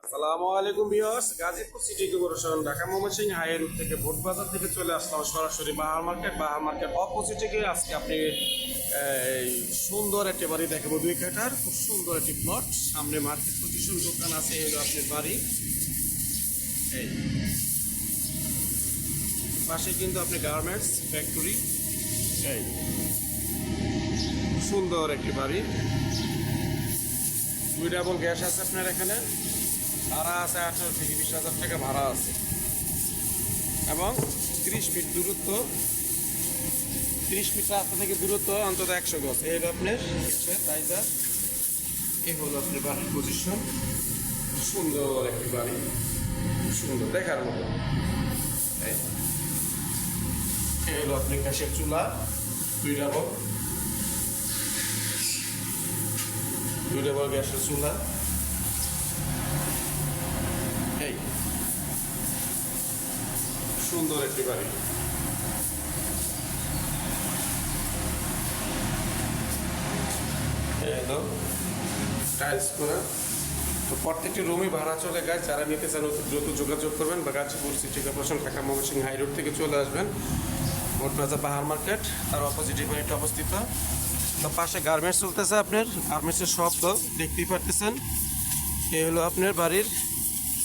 আসসালামু আলাইকুম viewers, Gazipur city corporation Dhaka Mymensingh high road থেকে ভোটবাজার থেকে চলে আসলাম সরাসরি বাহার মার্কেট অপোজিটে গিয়ে আজকে আপনি এই সুন্দর একটি বাড়ি দেখাবো। 2 কাঠার খুব সুন্দর একটি প্লট, সামনে মার্কেট পজিশন দোকান আছে, এই হলো আপনার বাড়ি। এই পাশে কিন্তু আপনি গার্মেন্টস ফ্যাক্টরি, এই সুন্দর একটি বাড়ি। 2 ডাবল গ্যাস আছে আপনার এখানে, ভাড়া আছে 18 থেকে 20,000 টাকা ভাড়া আছে, এবং 30 ফিট দূরত্ব, 30 ফিট রাস্তা থেকে দূরত্ব অন্তত 100 গজ। এই হলো আপনার গ্যাসের রাইজার, এই হলো আপনার বাড়ির পজিশন। সুন্দর একটি বাড়ি, সুন্দর দেখার মতো। এই হলো আপনার গ্যাসের চুলা, 2 ডাবল গ্যাসের চুলা। এই সুন্দর একটি বাড়ি। টাইলস করা, তো প্রত্যেকটি রুমই ভাড়া চলে গাছ। যারা নিতে চান অতি দ্রুত যোগাযোগ করবেন, বা Gazipur city corporation Dhaka Mymensingh high road থেকে চলে আসবেন। ভোটবাজার বাহার মার্কেট তার অপোজিটে বাড়িটা অবস্থিত। তো পাশে গার্মেন্টস চলতেছে, আপনার গার্মেন্টসের শব্দ দেখতেই পারতেছেন। এই হলো আপনার বাড়ির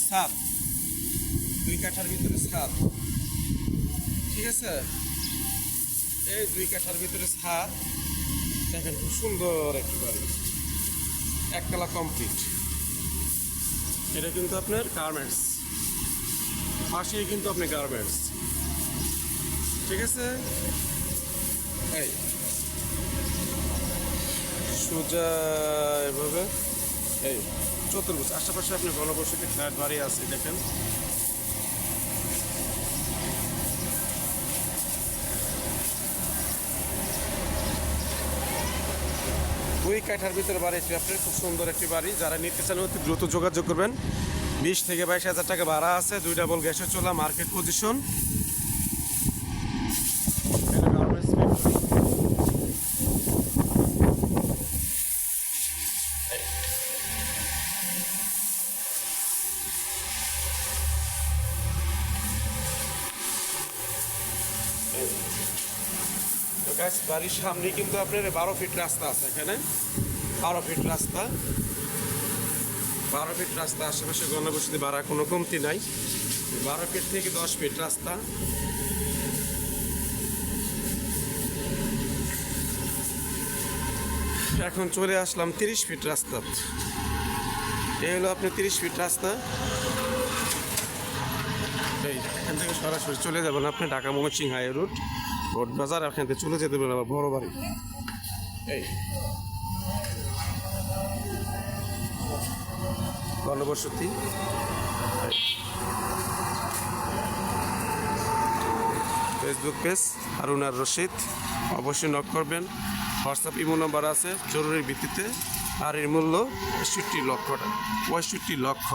ছাদ, 2 কাঠার ভিতরে ছাদ, ঠিক আছে। এই 2 কাঠার ভিতরে ছাদ দেখেন, খুব সুন্দর একটি বাড়ি, একতলা কমপ্লিট। এটা কিন্তু আপনার গার্মেন্টস, পাশেই কিন্তু আপনি গার্মেন্টস, ঠিক আছে। এই সোজা এভাবে এই চতুর্ভুজ, আশেপাশে আপনি ঘনবসতি ফ্ল্যাট বাড়ি আছে দেখেন। দুই কাঠার ভিতরে বাড়িটি আপনার খুব সুন্দর একটি বাড়ি। যারা নিতে চান অতি দ্রুত যোগাযোগ করবেন। 20 থেকে 22,000 টাকা ভাড়া আছে, 2 ডাবল গ্যাসের চুলা, মার্কেট পজিশন। তো গাছ বাড়ির সামনে কিন্তু আপনার 12 ফিট রাস্তা আছে, এখানে 12 ফিট রাস্তা, 12 ফিট রাস্তা। আশেপাশে গণবসতি ভাড়া কোনো কমতি নাই। 12 ফিট থেকে 10 ফিট রাস্তা। এখন চলে আসলাম 30 ফিট রাস্তা। এই হলো আপনার 30 ফিট রাস্তা। এই এখান থেকে সরাসরি চলে যাবেন আপনি ঢাকা ময়মনসিংহ হাই রোড ভোটবাজার, এখান থেকে চলে যেতে পারেন আবার বড় বাড়ি। এই গণবসতি, ফেসবুক পেজ হারুন আর রশিদ, অবশ্যই নক করবেন। হোয়াটসঅ্যাপ ইমো নাম্বার আছে জরুরি ভিত্তিতে। আর এর মূল্য 65 লক্ষ টাকা, 65 লক্ষ।